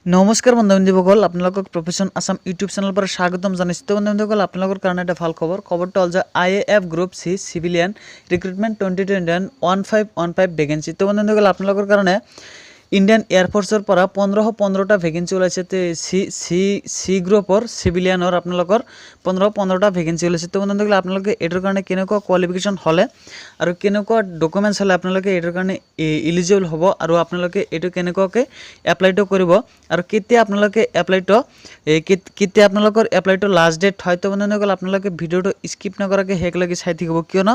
নমস্কাৰ বন্ধুসকল, আপোনালোকক প্ৰফেশ্যন আসাম ইউটিউব চেনেলৰ পৰা স্বাগতম জনাইছোঁ। বন্ধুসকল, আপোনালোকৰ কাৰণে এটা ভাল খবৰ। খবৰটো হ'ল যে IAF group C civilian recruitment 2021 1515 vacancy. বন্ধুসকল, আপোনালোকৰ কাৰণে ইণ্ডিয়ান এয়াৰফৰ্চৰ পৰা 1515টা ভেকেঞ্চি ওলাইছে। চি গ্ৰুপৰ চিভিলিয়ানৰ আপোনালোকৰ 1515টা ভেকেঞ্চি ওলাইছে। বন্ধুসকল, আপোনালোকে এইটোৰ কাৰণে কেনেকুৱা কোৱালিফিকেশ্যন হ'লে আৰু কেনেকুৱা ডকুমেণ্টছ হ'লে আপোনালোকে এইটোৰ কাৰণে ইলিজিবল হ'ব আৰু আপোনালোকে এইটো কেনেকুৱাকৈ এপ্লাইটো কৰিব আৰু কেতিয়া আপোনালোকে এপ্লাইটো কেতিয়া আপোনালোকৰ এপ্লাইটো লাষ্ট ডেট হয়। বন্ধুসকল, আপোনালোকে ভিডিঅ'টো স্কিপ নকৰাকৈ শেষলৈকে চাই থাকিব, কিয়নো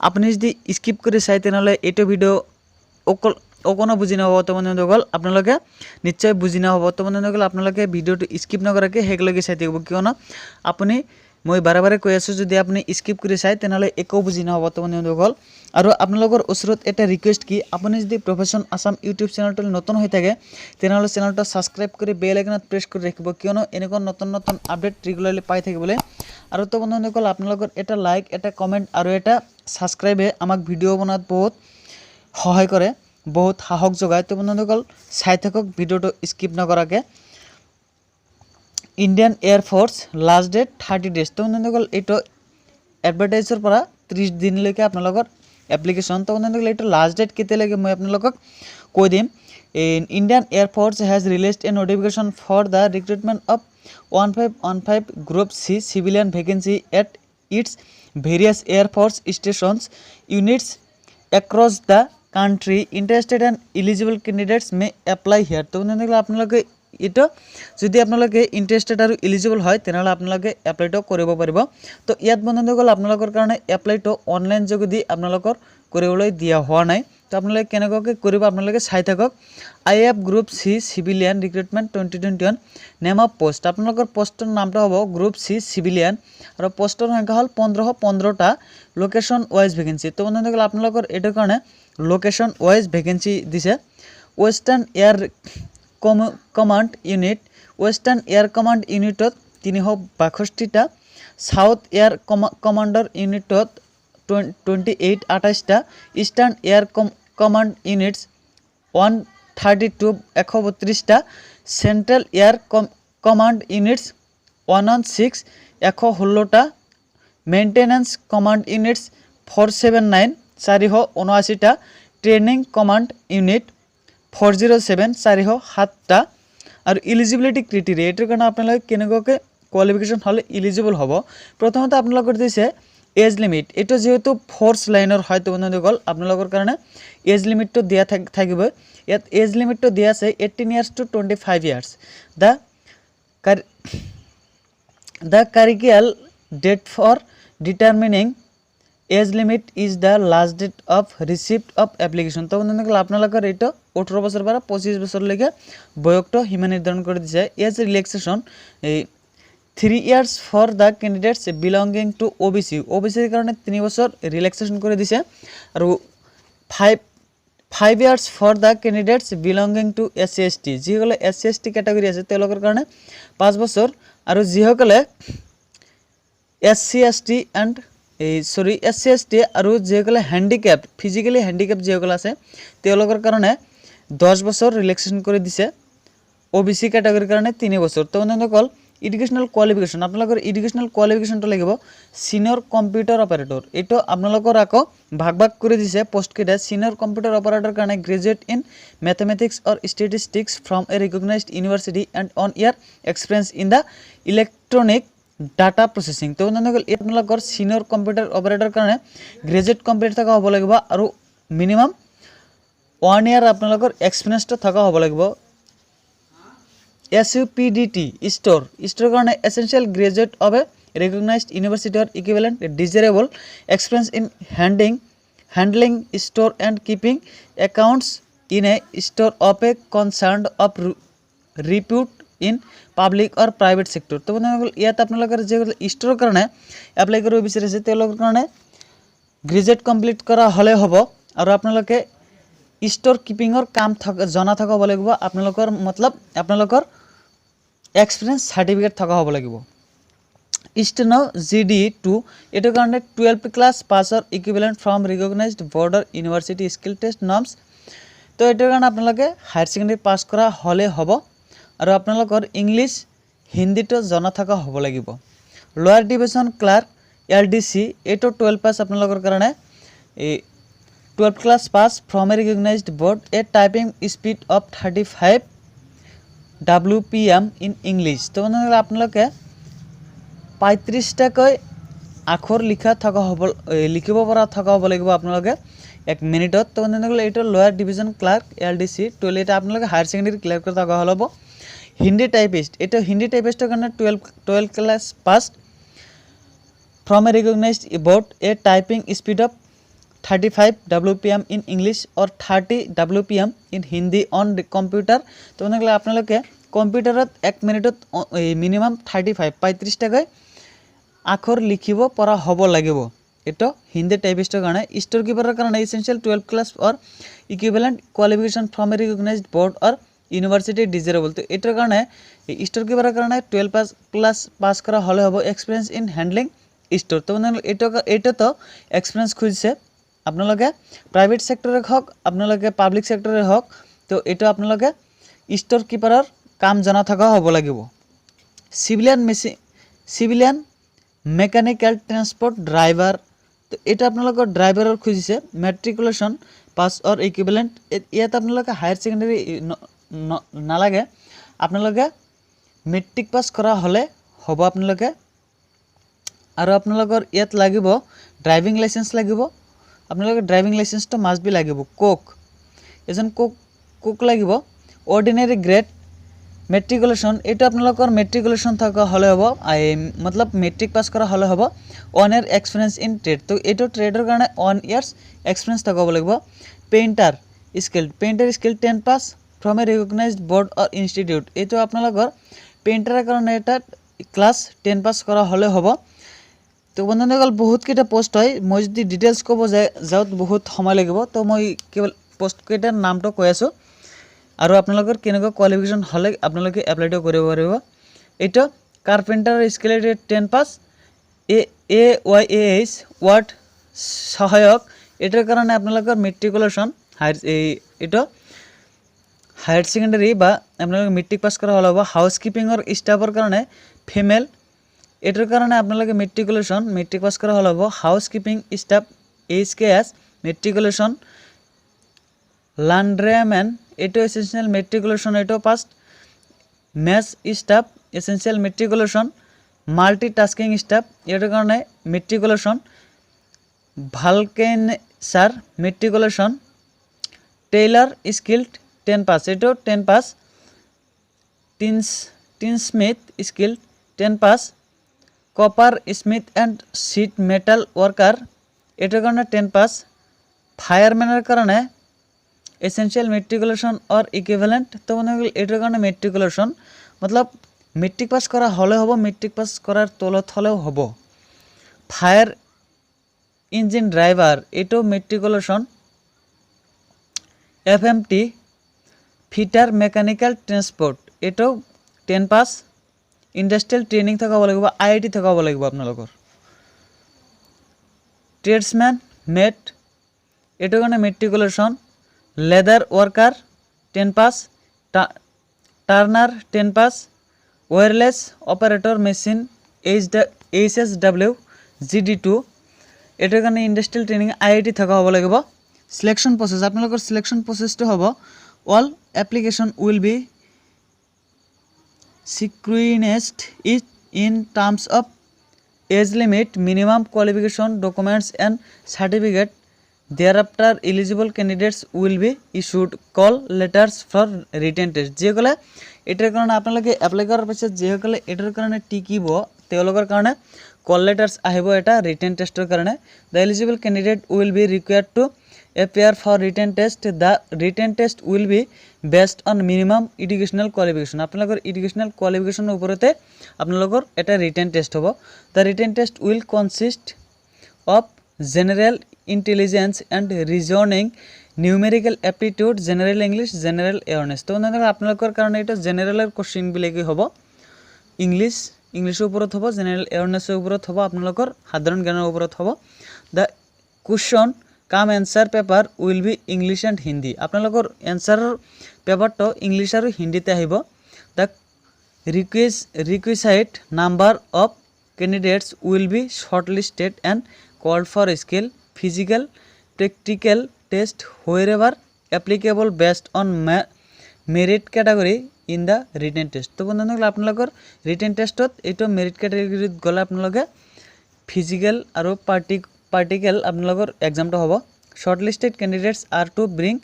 আপুনি যদি স্কিপ কৰি চাই তেনেহ'লে এইটো ভিডিঅ' অকণো বুজি নহ'ব। বন্ধুসকল, আপোনালোকে নিশ্চয় বুজি নহ'ব। বন্ধুসকল, আপোনালোকে ভিডিঅ'টো স্কিপ নকৰাকৈ শেষলৈকে চাই থাকিব, কিয়নো আপুনি মই বাৰে বাৰে কৈ আছোঁ, যদি আপুনি স্কিপ কৰি চাই তেনেহ'লে একো বুজি নহ'ব। বন্ধুসকল, আৰু আপোনালোকৰ ওচৰত এটা ৰিকুৱেষ্ট কি, আপুনি যদি প্ৰফেশ্যন আসাম ইউটিউব চেনেলটো নতুন হৈ থাকে তেনেহ'লে চেনেলটো ছাবস্ক্ৰাইব কৰি বেল আইকনত প্ৰেছ কৰি ৰাখিব, কিয়নো এনেকুৱা নতুন নতুন আপডেট ৰেগুলাৰলি পাই থাকিবলৈ। আৰু বন্ধুসকল, আপোনালোকৰ এটা লাইক, এটা কমেণ্ট আৰু এটা ছাবস্ক্ৰাইবে আমাক ভিডিঅ' বনোৱাত বহুত সহায় কৰে, বহুত সাহস যোগায়। বন্ধুসকল, চাই থাকক ভিডিঅ'টো স্কিপ নকৰাকৈ। Indian air force last date 30 days। বন্ধুসকল, এইটো এডভাৰটাইজৰ পৰা 30 দিনলৈকে আপোনালোকৰ এপ্লিকেশ্যন। বন্ধুসকল, এইটো লাষ্ট ডেট কেতিয়ালৈকে মই আপোনালোকক কৈ দিম। Indian air force has released a notification for the recruitment of 1515 group C civilian vacancy at its various air force stations units across the country. Interested and eligible candidates may apply here. বন্ধুসকল, আপোনালোকে এইটো যদি আপোনালোকে ইণ্টাৰেষ্টেড আৰু eligible হয় তেনেহ'লে আপোনালোকে এপ্লাইটো কৰিব পাৰিব। ইয়াত বন্ধুসকল, আপোনালোকৰ কাৰণে এপ্লাইটো অনলাইন যোগেদি আপোনালোকৰ কৰিবলৈ দিয়া হোৱা নাই। আপোনালোকে কেনেকুৱাকৈ কৰিব আপোনালোকে চাই থাকক। IAF group C civilian recruitment 2021 name of post. আপোনালোকৰ পোষ্টৰ নামটো হ'ব গ্ৰুপ C চিভিলিয়ান আৰু পোষ্টৰ সংখ্যা হ'ল 1515টা। Location wise vacancy. বন্ধুসকল, আপোনালোকৰ এইটোৰ কাৰণে লোকেশ্যন ৱাইজ ভেকেঞ্চি দিছে। Western air command unit, western air command ইউনিটত 362টা, সাউথ এয়াৰ কমাণ্ডাৰ ইউনিটত 28টা, ইষ্টাৰ্ণ এয়াৰ কমাণ্ড ইউনিটছ 132টা, চেণ্ট্ৰেল এয়াৰ কমাণ্ড ইউনিটছ 116 116টা, মেইনটেনেন্স কমাণ্ড ইউনিটছ 479 479টা, ট্ৰেইনিং কমাণ্ড ইউনিট 407 407টা। আৰু ইলিজিবিলিটি ক্ৰাইটেৰিয়া, এইটোৰ কাৰণে আপোনালোকে কেনেকুৱাকৈ কোৱালিফিকেশ্যন হ'লে ইলিজিবল হ'ব। প্ৰথমতে আপোনালোকৰ দিছে এজ লিমিট। এইটো যিহেতু ফ'ৰ্চ লাইনৰ হয়, বন্ধুসকল, আপোনালোকৰ কাৰণে এজ লিমিটটো দিয়া থাকিবই। ইয়াত এজ লিমিটটো দিয়া আছে 18 years to 25 years। The crucial date for determining age limit is the last date of receipt of application. বন্ধুসকল, আপোনালোকৰ এইটো 18 বছৰৰ পৰা 25 বছৰলৈকে বয়সটো সীমা নিৰ্ধাৰণ কৰি দিছে। Age relaxation 3 years for the candidates belonging to OBC। OBCৰ কাৰণে 3 বছৰ ৰিলেক্সেশ্যন কৰি দিছে। আৰু 5 years for the candidates belonging to SC ST। যিসকলে SC ST কেটেগৰী আছে তেওঁলোকৰ কাৰণে 5 বছৰ। আৰু যিসকলে SC ST আৰু যিসকলে হেণ্ডিকেপ, ফিজিকেলি হেণ্ডিকেপ যিসকল আছে তেওঁলোকৰ কাৰণে 10 বছৰ ৰিলেক্সেশ্যন কৰি দিছে। OBC কেটেগৰীৰ কাৰণে 3 বছৰ। বন্ধুসকল, এডুকেশ্যনেল কোৱালিফিকেশ্যন, আপোনালোকৰ এডুকেশ্যনেল কোৱালিফিকেশ্যনটো লাগিব ছিনিয়ৰ কম্পিউটাৰ অপাৰেটৰ। এইটো আপোনালোকৰ আকৌ ভাগ কৰি দিছে পোষ্টকেইটা। ছিনিয়ৰ কম্পিউটাৰ অপাৰেটৰ কাৰণে graduate in mathematics or statistics from a recognised university and one year experience in the electronic data processing. বন্ধুসকল, আপোনালোকৰ ছিনিয়ৰ কম্পিউটাৰ অপাৰেটৰ কাৰণে গ্ৰেজুৱেট কমপ্লিট থকা হ'ব লাগিব আৰু মিনিমাম 1 year আপোনালোকৰ এক্সপিৰিয়েঞ্চটো থকা হ'ব লাগিব। SUPDT ষ্ট'ৰ কাৰণে essential graduate of a recognised university or equivalent desirable experience in handling store and keeping accounts in a store of a concern of repute in public or private sector. বন্ধুসকল, ইয়াত আপোনালোকৰ যিসকলে ষ্ট'ৰৰ কাৰণে apply কৰিব বিচাৰিছে তেওঁলোকৰ কাৰণে গ্ৰেজুৱেট কমপ্লিট কৰা হ'লে হ'ব আৰু আপোনালোকে ষ্ট'ৰ কিপিঙৰ কাম জনা থকা হ'ব লাগিব। আপোনালোকৰ এক্সপিৰিয়েঞ্চ চাৰ্টিফিকেট থকা হ'ব লাগিব। Steno GD2 এইটোৰ কাৰণে 12th class পাছৰ ইকুইভেলেণ্ট ফ্ৰম ৰিকগনাইজড বৰ্ডৰ ইউনিভাৰ্চিটি স্কিল টেষ্ট নৰ্মছ। এইটোৰ কাৰণে আপোনালোকে হায়াৰ ছেকেণ্ডেৰী পাছ কৰা হ'লে হ'ব। আৰু আপোনালোকৰ ইংলিছ হিন্দীটো জনা থকা হ'ব লাগিব। লোৱাৰ ডিভিজন ক্লাৰ্ক LDC এইটো 12 পাছ আপোনালোকৰ কাৰণে 12 class pass from a recognised board a typing speed of 35 WPM in English. তো আপোনালোকে 35টাকৈ আখৰ লিখিব পৰা থকা হ'ব লাগিব আপোনালোকে 1 মিনিটত। তো এইটো লোৱাৰ ডিভিজন ক্লাৰ্ক LDC 12 এটা আপোনালোকে হায়াৰ ছেকেণ্ডেৰী ক্লিয়াৰ কৰি থকা হ'ব। হিন্দী টাইপিষ্ট এইটো হিন্দী টাইপিষ্টৰ কাৰণে 12 class pass from a recognised board a typing speed of 35 WPM in English or 30 WPM in Hindi on computer. তো আপোনালোকে কম্পিউটাৰত 1 মিনিটত মিনিমাম 35টাকৈ আখৰ লিখিব পৰা হ'ব লাগিব। এইটো হিন্দী টাইপিষ্টৰ কাৰণে। ষ্ট'ৰ কিপাৰৰ কাৰণে essential 12 class or equivalent qualification from a recognised board or university desirable. তো এইটোৰ কাৰণে ষ্ট'ৰ কিপাৰৰ কাৰণে 12 ক্লাছ পাছ কৰা হ'লে হ'ব। Experience in handling store. তো এইটোতো এক্সপিৰিয়েঞ্চ খুজিছে আপোনালোকে প্ৰাইভেট ছেক্টৰে হওক আপোনালোকে পাব্লিক ছেক্টৰে হওক। তো এইটো আপোনালোকে ষ্ট'ৰ কিপাৰৰ কাম জনা থকা হ'ব লাগিব। Civilian mechanical transport driver. তো এইটো আপোনালোকৰ ড্ৰাইভাৰৰ খুজিছে মেট্ৰিকুলেশ্যন পাছ অৰ ইকুইভেলেণ্ট। ইয়াত আপোনালোকে হায়াৰ ছেকেণ্ডেৰী নালাগে, আপোনালোকে মেট্ৰিক পাছ কৰা হ'লে হ'ব আপোনালোকে। আৰু আপোনালোকৰ ইয়াত লাগিব ড্ৰাইভিং লাইচেঞ্চ লাগিব। আপোনালোকে ড্ৰাইভিং লাইচেঞ্চটো মাষ্ট বি লাগিব। এজন কোক লাগিব। অৰ্ডিনেৰী গ্ৰেড মেট্ৰিকুলেশ্যন এইটো আপোনালোকৰ মেট্ৰিকুলেশ্যন থকা হ'লে হ'ব, মতলব মেট্ৰিক পাছ কৰা হ'লে হ'ব। 1 year এক্সপিৰিয়েঞ্চ ইন ট্ৰেড। তো এইটো ট্ৰেডৰ কাৰণে 1 years এক্সপিৰিয়েঞ্চ থকা হ'ব লাগিব। Painter skill 10 pass from a recognised board or institute. এইটো আপোনালোকৰ পেইণ্টাৰৰ কাৰণে এটা ক্লাছ 10 পাছ কৰা হ'লে হ'ব। তো বন্ধুসকল বহুতকেইটা পোষ্ট হয়, মই যদি ডিটেইলছ ক'ব যাওঁ বহুত সময় লাগিব। তো মই কেৱল পোষ্টকেইটাৰ নামটো কৈ আছোঁ আৰু আপোনালোকৰ কেনেকুৱা কোৱালিফিকেশ্যন হ'লে আপোনালোকে এপ্লাইটো কৰিব পাৰিব। এইটো কাৰ্পেণ্টাৰ স্কিল 10 পাছ AYAH ৱাৰ্ড সহায়ক। এইটোৰ কাৰণে আপোনালোকৰ মেট্ৰিকুলেশ্যন এইটো হায়াৰ ছেকেণ্ডেৰী বা আপোনালোকে মেট্ৰিক পাছ কৰা হ'লে হ'ব। হাউচ কিপিঙৰ ষ্টাফৰ কাৰণে ফিমেল। এইটোৰ কাৰণে আপোনালোকে মেট্ৰিক পাছ কৰা হ'লে হ'ব। Housekeeping staff HKS matriculation. Laundrymen এইটো এছেঞ্চিয়েল মেট্ৰিকুলেশ্যন এইটো passed. Mess staff essential matriculation. Multitasking staff এইটোৰ কাৰণে matriculation. Vulcaniser matriculation. Tailor skilled 10 pass এইটো 10 pass. Tinsmith skill 10 pass. Coppersmith and sheet metal worker এইটোৰ কাৰণে 10 পাছ। ফায়াৰমেনৰ কাৰণে essential matriculation অৰ equivalent. তো এইটোৰ কাৰণে মেট্ৰিকুলেশ্যন মতলব মেট্ৰিক পাছ কৰা হ'লে হ'ব, মেট্ৰিক পাছ কৰাৰ তলত হ'লেও হ'ব। ফায়াৰ ইঞ্জিন ড্ৰাইভাৰ এইটো matriculation. FMT fitter mechanical transport এইটো 10 পাছ। ইণ্ডাষ্ট্ৰিয়েল ট্ৰেইনিং থকা হ'ব লাগিব, IIT থকা হ'ব লাগিব আপোনালোকৰ। ট্ৰেডছমেন মেট এইটোৰ কাৰণে matriculation. Leather worker 10 pass. Turner 10 pass. Wireless operator machine HSW GD2 এইটোৰ কাৰণে ইণ্ডাষ্ট্ৰিয়েল ট্ৰেইনিং IIT থকা হ'ব লাগিব। সিলেকশ্যন প্ৰচেছ আপোনালোকৰ সিলেকশ্যন প্ৰচেছটো হ'ব all application will be scrutinized in terms of age limit, minimum qualification, documents and certificate. Thereafter, eligible candidates will be issued call letters for written test. যিসকলে এটাৰ কাৰণে আপোনালোকে এপ্লাই কৰাৰ পিছত যিসকলে এটাৰ কাৰণে টিকিব তেওঁলোকৰ কাৰণে কল লেটাৰ্ছ আহিব এটা ৰিটেন টেষ্টৰ কাৰণে। The eligible candidate will be required to appear for written test. The written test will be based on minimum educational qualification. আপোনালোকৰ এডুকেশ্যনেল কোৱালিফিকেশ্যনৰ ওপৰতে আপোনালোকৰ এটা ৰিটেন টেষ্ট হ'ব। The written test will consist of general intelligence and reasoning, numerical aptitude, general English, general awareness. তো আপোনালোকৰ কাৰণে এটা জেনেৰেলৰ কোৱেশ্চনবিলাকেই হ'ব। ইংলিছৰ ওপৰত হ'ব, জেনেৰেল এৱাৰনেছৰ ওপৰত হ'ব, আপোনালোকৰ সাধাৰণ জ্ঞানৰ ওপৰত হ'ব। দ্য কুৱেশ্যন কাম answer paper will be English and Hindi. আপোনালোকৰ এনচাৰৰ পেপাৰটো ইংলিছ আৰু হিন্দীতে আহিব। The requisite number of candidates will be shortlisted and called for skill, physical, practical test wherever applicable based on merit category in the written test. তো বন্ধুসকল আপোনালোকৰ written testত এইটো merit category গ'লে আপোনালোকে physical আৰু particle আপোনালোকৰ এক্সামটো হ'ব। Shortlisted candidates are to bring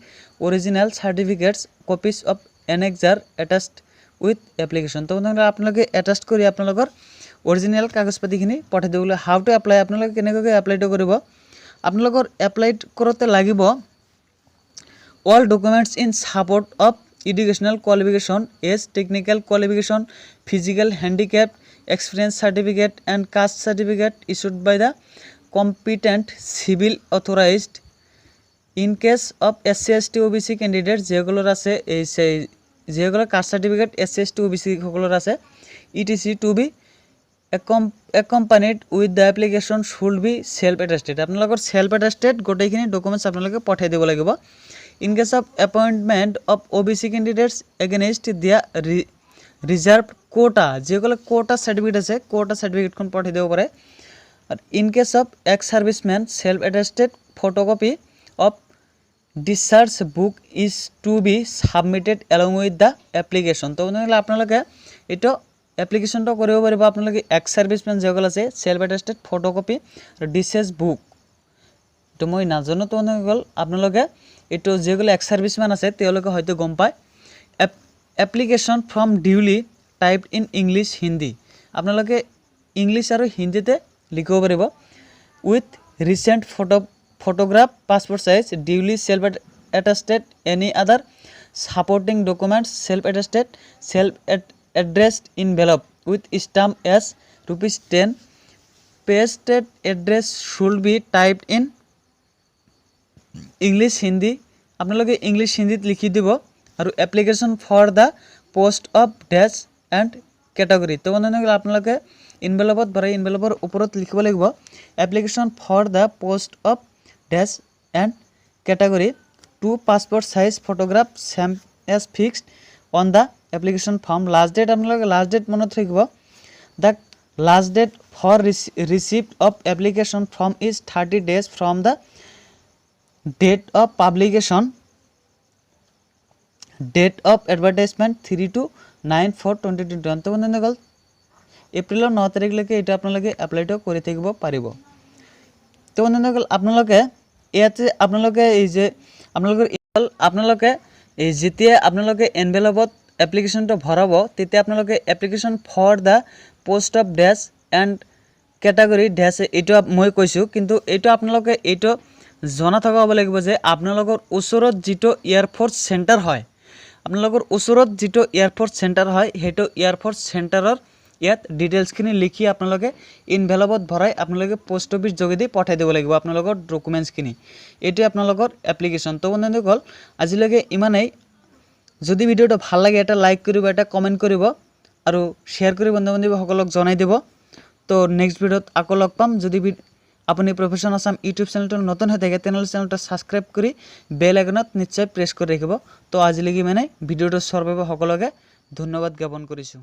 original certificates, copies of annexure attached with application. তো বন্ধুসকল আপোনালোকে attached কৰি আপোনালোকৰ অৰিজিনেল কাগজ পাতিখিনি পঠাই দিবলৈ। হাউ টু এপ্লাই আপোনালোকে কেনেকৈ এপ্লাইটো কৰিব, আপোনালোকৰ এপ্লাই কৰোঁতে লাগিব all documents in support of educational qualification, age, technical qualification, physical handicap, experience certificate and caste certificate issued by the competent civil authorized. In case of SC ST OBC candidates যেগুলোর আছে এই যেগুলো caste certificate SC ST OBC সকলের আছে etc to be accompanied with the application should be self attested. আপোনালোকৰ self attested গোটেইখিনি documents আপোনালোকে পঠাই দিব লাগিব। In case of appointment of OBC candidates against their reserved quota যেগুলো কোটা সার্টিফিকেট আছে কোটা সার্টিফিকেটখন পঠাই দিব পাৰে। আর in case of ex serviceman self attested photocopy of discharge book is to be submitted along with the application. তো আপোনালোকে এটা এপ্লিকেশনটা কৰিব পাৰিব। আপোনালোকে এক্স সার্ভিসম্যান যেগুলো আছে সেলফ অ্যাটেস্টেড ফটোকপি আর ডিসচার্জ বুক তো মই নাজানো। তো আপোনালোকে এইটো যেগুলো এক্স সার্ভিসম্যান আছে তেওঁলোকে হয়তো গম পায়। Application from duly typed in English Hindi আপোনালোকে ইংলিশ আৰু হিন্দীতে লিখিব পাৰিব। With recent photograph, passport size, duly self attested, any other supporting documents, self attested, self addressed envelope with stamp as ₹10. Pasted address should be typed in English Hindi আপোনালোকে English হিন্দীত লিখি দিব। আৰু application for the post of dash and category তো বন্ধুসকল আপোনালোকে ইনভেলপত ভৰাই ইনভেলপৰ ওপৰত লিখিব লাগিব application for the post of dash and category two passport size photograph same as fixed on the application form. Last date আপোনালোকে লাষ্ট ডেট মনত ৰাখিব। The last date for receipt of application form is 30 days from the date of publication. Date of advertisement 3 to 9/4/2021 তো বন্ধুসকল এপ্ৰিলৰ 9 তাৰিখলৈকে এটা আপোনালোকে এপ্লাইটো কৰি থাকিব পাৰিব। তো বন্ধুসকল আপোনালোকে ইয়াতে আপোনালোকে এই যে আপোনালোকে এই যেতিয়া আপোনালোকে এনভেলপত এপ্লিকেশনটো ভৰাব তেতিয়া আপোনালোকে application for the post of dash and category dash এইটো মই কৈছোঁ, কিন্তু এইটো আপোনালোকে এইটো জনা থকা হ'ব লাগিব যে আপোনালোকৰ ওচৰত যিটো এয়াৰফ'ৰ্চ চেণ্টাৰ হয় আপোনালোকৰ ওচৰত যিটো এয়াৰফ'ৰ্চ চেণ্টাৰ হয় সেইটো এয়াৰফ'ৰ্চ চেণ্টাৰৰ ইয়াত ডিটেইলছখিনি লিখি আপোনালোকে ইনভেলপত ভৰাই আপোনালোকে পোষ্ট অফিচ যোগেদি পঠাই দিব লাগিব আপোনালোকৰ ডকুমেণ্টছখিনি। এইটোৱে আপোনালোকৰ এপ্লিকেশ্যন। তো বন্ধুসকল আজিলৈকে ইমানেই। যদি ভিডিঅ'টো ভাল লাগে এটা লাইক কৰিব, এটা কমেণ্ট কৰিব আৰু শ্বেয়াৰ কৰি বন্ধু বান্ধৱীসকলক জনাই দিব। তো নেক্সট ভিডিঅ'ত আকৌ লগ পাম। যদি আপুনি প্ৰফেশ্যন আছাম ইউটিউব চেনেলটো নতুন হৈ থাকে তেনেহ'লে চেনেলটো ছাবস্ক্ৰাইব কৰি বেল আইকনত নিশ্চয় প্ৰেছ কৰি ৰাখিব। তো আজিলৈকে ইমানেই। ভিডিঅ'টো চোৱাৰ বাবে সকলোকে ধন্যবাদ জ্ঞাপন কৰিছোঁ।